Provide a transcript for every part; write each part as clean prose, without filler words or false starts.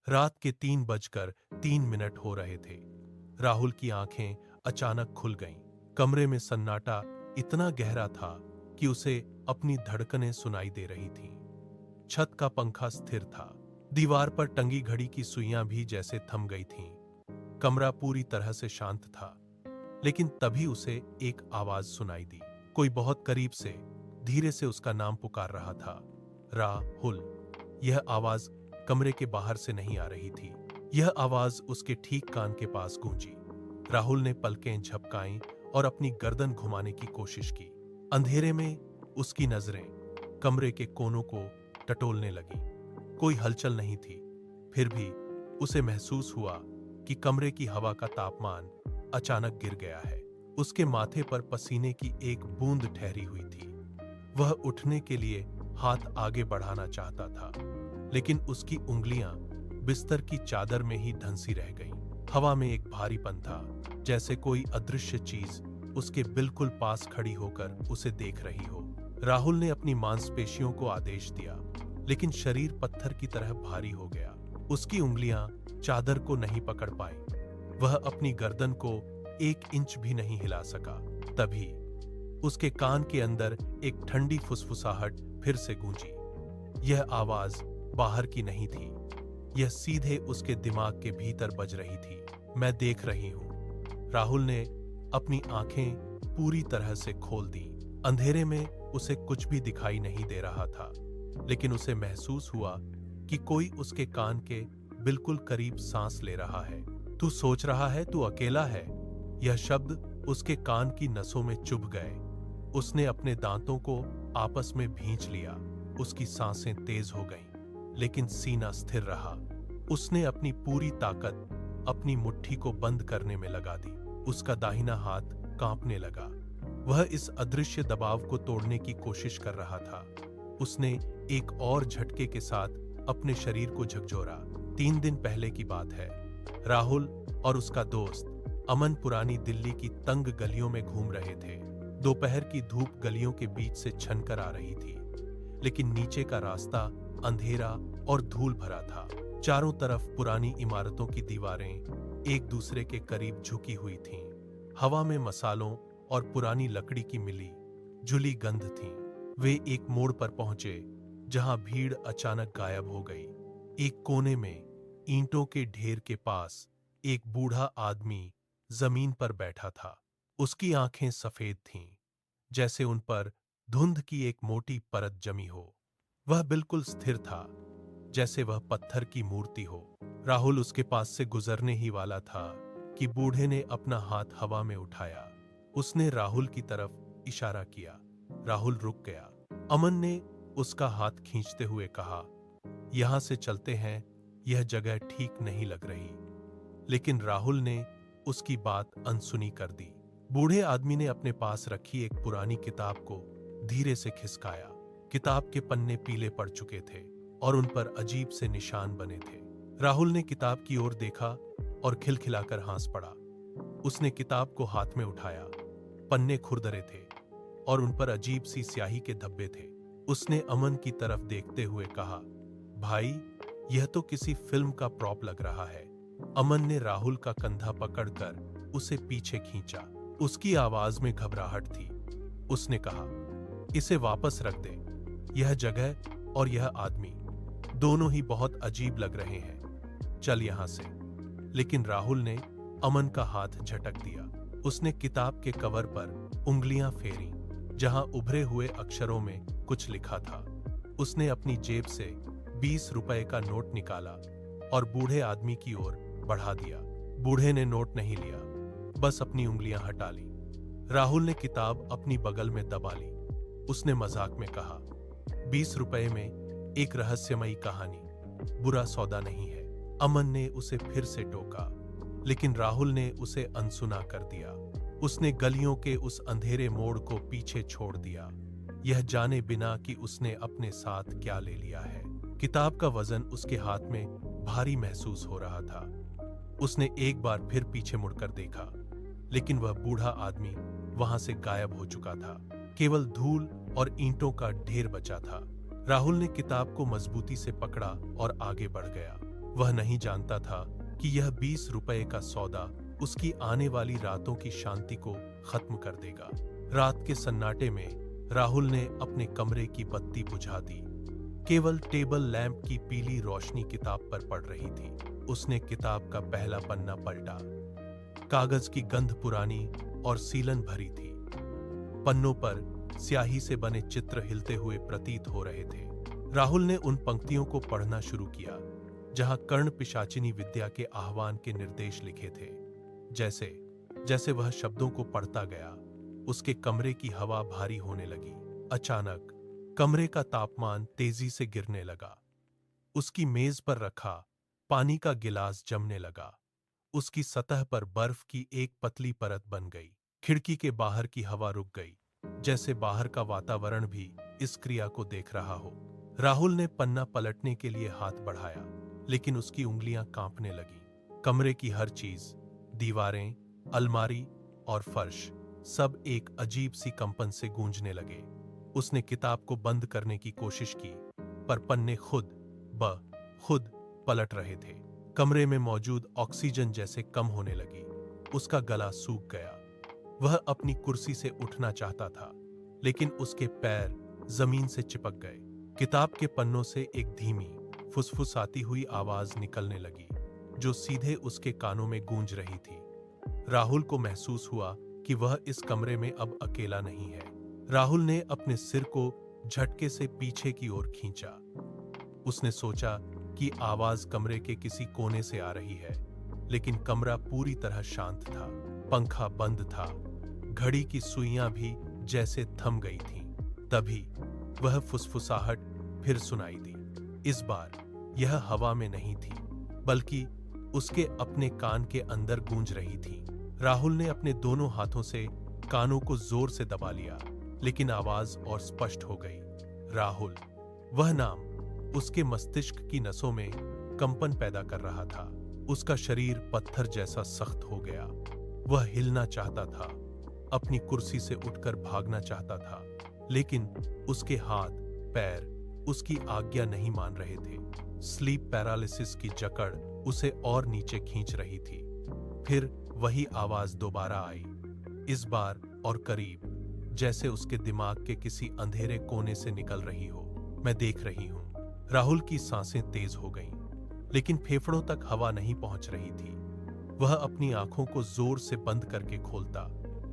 रात के 3:03 हो रहे थे। राहुल की आंखें अचानक खुल गईं। कमरे में सन्नाटा इतना गहरा था कि उसे अपनी धड़कनें सुनाई दे रही थीं। छत का पंखा स्थिर था। दीवार पर टंगी घड़ी की सुइयां भी जैसे थम गई थीं। कमरा पूरी तरह से शांत था, लेकिन तभी उसे एक आवाज सुनाई दी। कोई बहुत करीब से धीरे से उसका नाम पुकार रहा था, राहुल। यह आवाज कमरे के बाहर से नहीं आ रही थी। यह आवाज उसके ठीक कान के पास गूंजी। राहुल ने पलकें झपकाईं और अपनी गर्दन घुमाने की कोशिश की। अंधेरे में उसकी नजरें कमरे के कोनों को टटोलने लगी। कोई हलचल नहीं थी। फिर भी उसे महसूस हुआ कि कमरे की हवा का तापमान अचानक गिर गया है। उसके माथे पर पसीने की एक बूंद ठहरी हुई थी। वह उठने के लिए हाथ आगे बढ़ाना चाहता था, लेकिन उसकी उंगलियां बिस्तर की चादर में ही धंसी रह गईं। हवा में एक भारीपन था, जैसे कोई अदृश्य चीज उसके बिल्कुल पास खड़ी होकर उसे देख रही हो। राहुल ने अपनी मांसपेशियों को आदेश दिया, लेकिन शरीर पत्थर की तरह भारी हो गया। उसकी उंगलियां चादर को नहीं पकड़ पाईं। वह अपनी गर्दन को 1 इंच भी नहीं हिला सका। तभी उसके कान के अंदर एक ठंडी फुसफुसाहट फिर से गूंजी। यह आवाज बाहर की नहीं थी, यह सीधे उसके दिमाग के भीतर बज रही थी। मैं देख रही हूं। राहुल ने अपनी आंखें पूरी तरह से खोल दी। अंधेरे में उसे कुछ भी दिखाई नहीं दे रहा था, लेकिन उसे महसूस हुआ कि कोई उसके कान के बिल्कुल करीब सांस ले रहा है। तू सोच रहा है तू अकेला है। यह शब्द उसके कान की नसों में चुभ गए। उसने अपने दांतों को आपस में भींच लिया। उसकी सांसें तेज हो गईं, लेकिन सीना स्थिर रहा। उसने अपनी पूरी ताकत अपनी मुट्ठी को बंद करने में लगा दी। उसका दाहिना हाथ कांपने लगा। वह इस अदृश्य दबाव को तोड़ने की कोशिश कर रहा था। उसने एक और झटके के साथ अपने शरीर को झकझोरा। 3 दिन पहले की बात है। राहुल और उसका दोस्त अमन पुरानी दिल्ली की तंग गलियों में घूम रहे थे। दोपहर की धूप गलियों के बीच से छनकर आ रही थी, लेकिन नीचे का रास्ता अंधेरा और धूल भरा था। चारों तरफ पुरानी इमारतों की दीवारें एक दूसरे के करीब झुकी हुई थीं। हवा में मसालों और पुरानी लकड़ी की मिली जुली गंध थी। वे एक मोड़ पर पहुंचे जहां भीड़ अचानक गायब हो गई। एक कोने में ईंटों के ढेर के पास एक बूढ़ा आदमी जमीन पर बैठा था। उसकी आंखें सफेद थीं, जैसे उन पर धुंध की एक मोटी परत जमी हो। वह बिल्कुल स्थिर था, जैसे वह पत्थर की मूर्ति हो। राहुल उसके पास से गुजरने ही वाला था कि बूढ़े ने अपना हाथ हवा में उठाया। उसने राहुल की तरफ इशारा किया। राहुल रुक गया। अमन ने उसका हाथ खींचते हुए कहा, यहां से चलते हैं, यह जगह ठीक नहीं लग रही। लेकिन राहुल ने उसकी बात अनसुनी कर दी। बूढ़े आदमी ने अपने पास रखी एक पुरानी किताब को धीरे से खिसकाया। किताब के पन्ने पीले पड़ चुके थे और उन पर अजीब से निशान बने थे। राहुल ने किताब की ओर देखा और खिलखिलाकर हंस पड़ा। उसने किताब को हाथ में उठाया। पन्ने खुरदरे थे और उन पर अजीब सी स्याही के धब्बे थे। उसने अमन की तरफ देखते हुए कहा, भाई, यह तो किसी फिल्म का प्रॉप लग रहा है। अमन ने राहुल का कंधा पकड़कर उसे पीछे खींचा। उसकी आवाज में घबराहट थी। उसने कहा, इसे वापस रख दे। यह जगह और यह आदमी दोनों ही बहुत अजीब लग रहे हैं। चल यहां से। लेकिन राहुल ने अमन का हाथ झटक दिया। उसने किताब के कवर पर उंगलियां फेरी, जहां उभरे हुए अक्षरों में कुछ लिखा था। उसने अपनी जेब से 20 रुपए का नोट निकाला और बूढ़े आदमी की ओर बढ़ा दिया। बूढ़े ने नोट नहीं लिया, बस अपनी उंगलियां हटा ली। राहुल ने किताब अपनी बगल में दबा ली। उसने मजाक में कहा, 20 रुपए में एक रहस्यमयी कहानी, बुरा सौदा नहीं है। अमन ने उसे फिर से टोका, लेकिन राहुल ने उसे अनसुना कर दिया। उसने गलियों के उस अंधेरे मोड़ को पीछे छोड़ दिया, यह जाने बिना कि उसने अपने साथ क्या ले लिया है। किताब का वजन उसके हाथ में भारी महसूस हो रहा था। उसने एक बार फिर पीछे मुड़कर देखा, लेकिन वह बूढ़ा आदमी वहां से गायब हो चुका था। केवल धूल और ईंटों का ढेर बचा था। राहुल ने किताब को मजबूती से पकड़ा और आगे बढ़ गया। वह नहीं जानता था कि यह 20 रुपए का सौदा उसकी आने वाली रातों की शांति को खत्म कर देगा। रात के सन्नाटे में राहुल ने अपने कमरे की बत्ती बुझा दी। केवल टेबल लैंप की पीली रोशनी किताब पर पड़ रही थी। उसने किताब का पहला पन्ना पलटा। कागज की गंध पुरानी और सीलन भरी थी। पन्नों पर स्याही से बने चित्र हिलते हुए प्रतीत हो रहे थे। राहुल ने उन पंक्तियों को पढ़ना शुरू किया जहां कर्ण पिशाचिनी विद्या के आह्वान के निर्देश लिखे थे। जैसे जैसे वह शब्दों को पढ़ता गया, उसके कमरे की हवा भारी होने लगी। अचानक कमरे का तापमान तेजी से गिरने लगा। उसकी मेज पर रखा पानी का गिलास जमने लगा। उसकी सतह पर बर्फ की एक पतली परत बन गई। खिड़की के बाहर की हवा रुक गई, जैसे बाहर का वातावरण भी इस क्रिया को देख रहा हो। राहुल ने पन्ना पलटने के लिए हाथ बढ़ाया, लेकिन उसकी उंगलियां कांपने लगीं। कमरे की हर चीज, दीवारें, अलमारी और फर्श, सब एक अजीब सी कंपन से गूंजने लगे। उसने किताब को बंद करने की कोशिश की, पर पन्ने खुद पलट रहे थे। कमरे में मौजूद ऑक्सीजन जैसे कम होने लगी। उसका गला सूख गया। वह अपनी कुर्सी से उठना चाहता था, लेकिन उसके पैर जमीन से चिपक गए। किताब के पन्नों से एक धीमी, फुसफुसाती हुई आवाज निकलने लगी, जो सीधे उसके कानों में गूंज रही थी। राहुल को महसूस हुआ कि वह इस कमरे में अब अकेला नहीं है। राहुल ने अपने सिर को झटके से पीछे की ओर खींचा। उसने सोचा कि आवाज कमरे के किसी कोने से आ रही है, लेकिन कमरा पूरी तरह शांत था। पंखा बंद था। घड़ी की सुइयां भी जैसे थम गई थीं। तभी वह फुसफुसाहट फिर सुनाई दी। इस बार यह हवा में नहीं थी, बल्कि उसके अपने कान के अंदर गूंज रही थी। राहुल ने अपने दोनों हाथों से कानों को जोर से दबा लिया, लेकिन आवाज और स्पष्ट हो गई। राहुल। वह नाम उसके मस्तिष्क की नसों में कंपन पैदा कर रहा था। उसका शरीर पत्थर जैसा सख्त हो गया। वह हिलना चाहता था, अपनी कुर्सी से उठकर भागना चाहता था, लेकिन उसके हाथ पैर उसकी आज्ञा नहीं मान रहे थे। स्लीप पैरालिसिस की जकड़ उसे और नीचे खींच रही थी। फिर वही आवाज दोबारा आई, इस बार और करीब, जैसे उसके दिमाग के किसी अंधेरे कोने से निकल रही हो। मैं देख रही हूं। राहुल की सांसें तेज हो गईं, लेकिन फेफड़ों तक हवा नहीं पहुंच रही थी। वह अपनी आंखों को जोर से बंद करके खोलता,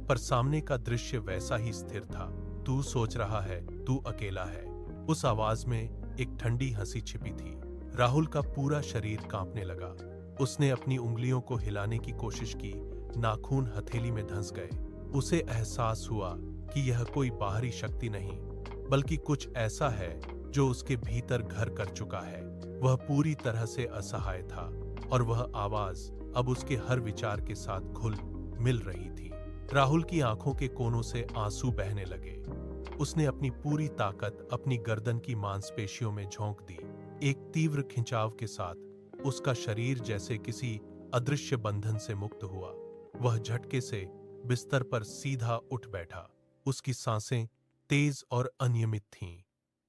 पर सामने का दृश्य वैसा ही स्थिर था। तू सोच रहा है, तू अकेला है। उस आवाज में एक ठंडी हंसी छिपी थी। राहुल का पूरा शरीर कांपने लगा। उसने अपनी उंगलियों को हिलाने की कोशिश की, नाखून हथेली में धंस गए। उसे एहसास हुआ कि यह कोई बाहरी शक्ति नहीं, बल्कि कुछ ऐसा है जो उसके भीतर घर कर चुका है। वह पूरी तरह से असहाय था, और वह आवाज अब उसके हर विचार के साथ घुल मिल रही थी। राहुल की आंखों के कोनों से आंसू बहने लगे। उसने अपनी पूरी ताकत अपनी गर्दन की मांसपेशियों में झोंक दी। एक तीव्र खिंचाव के साथ उसका शरीर जैसे किसी अदृश्य बंधन से मुक्त हुआ। वह झटके से बिस्तर पर सीधा उठ बैठा। उसकी सांसें तेज और अनियमित थीं,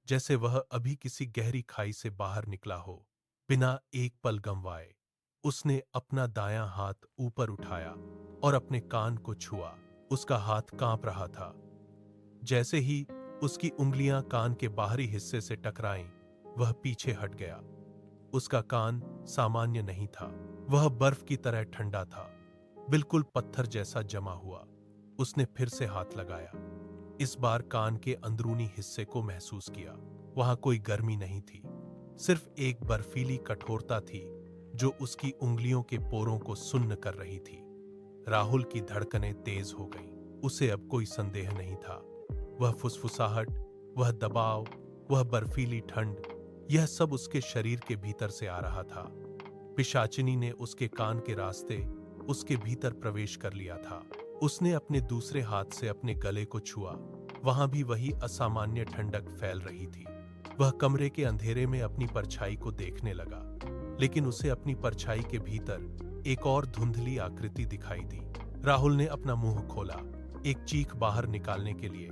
जैसे वह अभी किसी गहरी खाई से बाहर निकला हो। बिना एक पल गंवाए उसने अपना दायां हाथ ऊपर उठाया और अपने कान को छुआ। उसका हाथ कांप रहा था। जैसे ही उसकी उंगलियां कान के बाहरी हिस्से से टकराईं, वह पीछे हट गया। उसका कान सामान्य नहीं था, वह बर्फ की तरह ठंडा था, बिल्कुल पत्थर जैसा जमा हुआ। उसने फिर से हाथ लगाया, इस बार कान के अंदरूनी हिस्से को महसूस किया। वहां कोई गर्मी नहीं थी, सिर्फ एक बर्फीली कठोरता थी जो उसकी उंगलियों के पोरों को सुन्न कर रही थी। राहुल की धड़कनें तेज हो गईं। उसे अब कोई संदेह नहीं था। वह फुसफुसाहट, वह दबाव, वह बर्फीली ठंड, यह सब उसके शरीर के भीतर से आ रहा था। पिशाचिनी ने उसके कान के रास्ते उसके भीतर प्रवेश कर लिया था। उसने अपने दूसरे हाथ से अपने गले को छुआ। वहां भी वही असामान्य ठंडक फैल रही थी। वह कमरे के अंधेरे में अपनी परछाई को देखने लगा, लेकिन उसे अपनी परछाई के भीतर एक और धुंधली आकृति दिखाई दी। राहुल ने अपना मुंह खोला, एक चीख बाहर निकालने के लिए,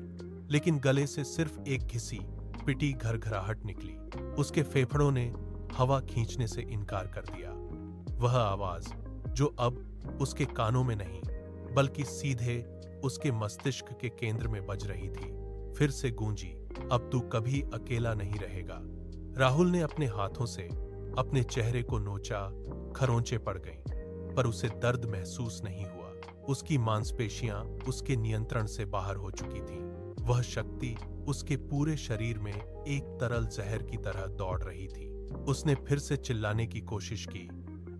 लेकिन गले से सिर्फ एक घिसी पिटी घरघराहट निकली। उसके फेफड़ों ने हवा खींचने से इनकार कर दिया। वह आवाज जो अब उसके कानों में नहीं बल्कि सीधे उसके मस्तिष्क के केंद्र में बज रही थी, फिर से गूंजी, अब तू कभी अकेला नहीं रहेगा। राहुल ने अपने हाथों से अपने चेहरे को नोचा, खरोंचे पड़ गईं, पर उसे दर्द महसूस नहीं हुआ। उसकी मांसपेशियां उसके नियंत्रण से बाहर हो चुकी थीं। वह शक्ति उसके पूरे शरीर में एक तरल जहर की तरह दौड़ रही थी। उसने फिर से चिल्लाने की कोशिश की,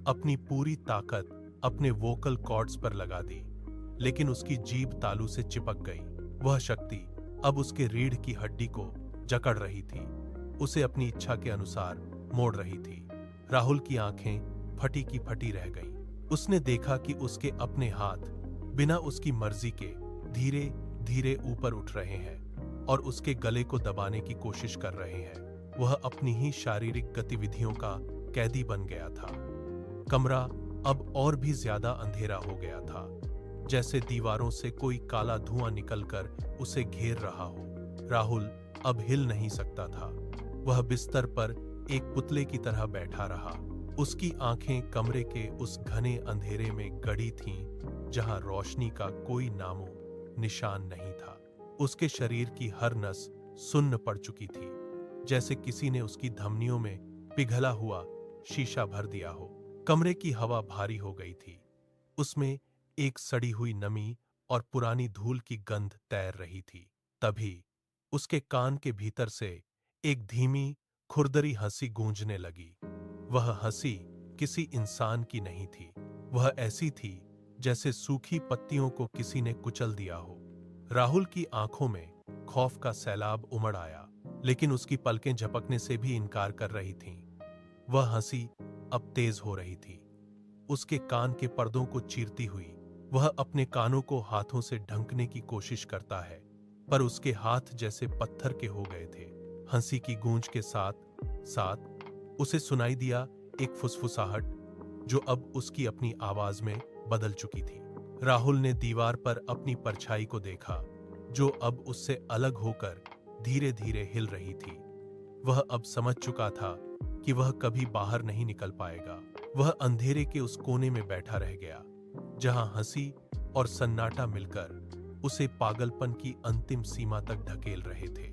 अपनी पूरी ताकत अपने वोकल कॉर्ड्स पर लगा दी, लेकिन उसकी जीभ तालू से चिपक गई। वह शक्ति अब उसके रीढ़ की हड्डी को जकड़ रही थी, उसे अपनी इच्छा के अनुसार मोड़ रही थी। राहुल की आंखें फटी की फटी रह गईं। उसने देखा कि उसके अपने हाथ बिना उसकी मर्जी के धीरे धीरे ऊपर उठ रहे हैं और उसके गले को दबाने की कोशिश कर रहे हैं। वह अपनी ही शारीरिक गतिविधियों का कैदी बन गया था। कमरा अब और भी ज्यादा अंधेरा हो गया था, जैसे दीवारों से कोई काला धुआं निकलकर उसे घेर रहा हो। राहुल अब हिल नहीं सकता था। वह बिस्तर पर एक पुतले की तरह बैठा रहा। उसकी आंखें कमरे के उस घने अंधेरे में गड़ी थीं, जहां रोशनी का कोई नामो निशान नहीं था। उसके शरीर की हर नस सुन्न पड़ चुकी थी, जैसे किसी ने उसकी धमनियों में पिघला हुआ शीशा भर दिया हो। कमरे की हवा भारी हो गई थी, उसमें एक सड़ी हुई नमी और पुरानी धूल की गंध तैर रही थी। तभी उसके कान के भीतर से एक धीमी खुरदरी हंसी गूंजने लगी। वह हंसी किसी इंसान की नहीं थी। वह ऐसी थी जैसे सूखी पत्तियों को किसी ने कुचल दिया हो। राहुल की आंखों में खौफ का सैलाब उमड़ आया, लेकिन उसकी पलकें झपकने से भी इनकार कर रही थीं। वह हंसी अब तेज हो रही थी, उसके कान के पर्दों को चीरती हुई। वह अपने कानों को हाथों से ढंकने की कोशिश करता है, पर उसके हाथ जैसे पत्थर के हो गए थे। हंसी की गूंज के साथ साथ उसे सुनाई दिया एक फुसफुसाहट, जो अब उसकी अपनी आवाज में बदल चुकी थी। राहुल ने दीवार पर अपनी परछाई को देखा, जो अब उससे अलग होकर धीरे धीरे हिल रही थी। वह अब समझ चुका था कि वह कभी बाहर नहीं निकल पाएगा। वह अंधेरे के उस कोने में बैठा रह गया, जहां हंसी और सन्नाटा मिलकर उसे पागलपन की अंतिम सीमा तक ढकेल रहे थे।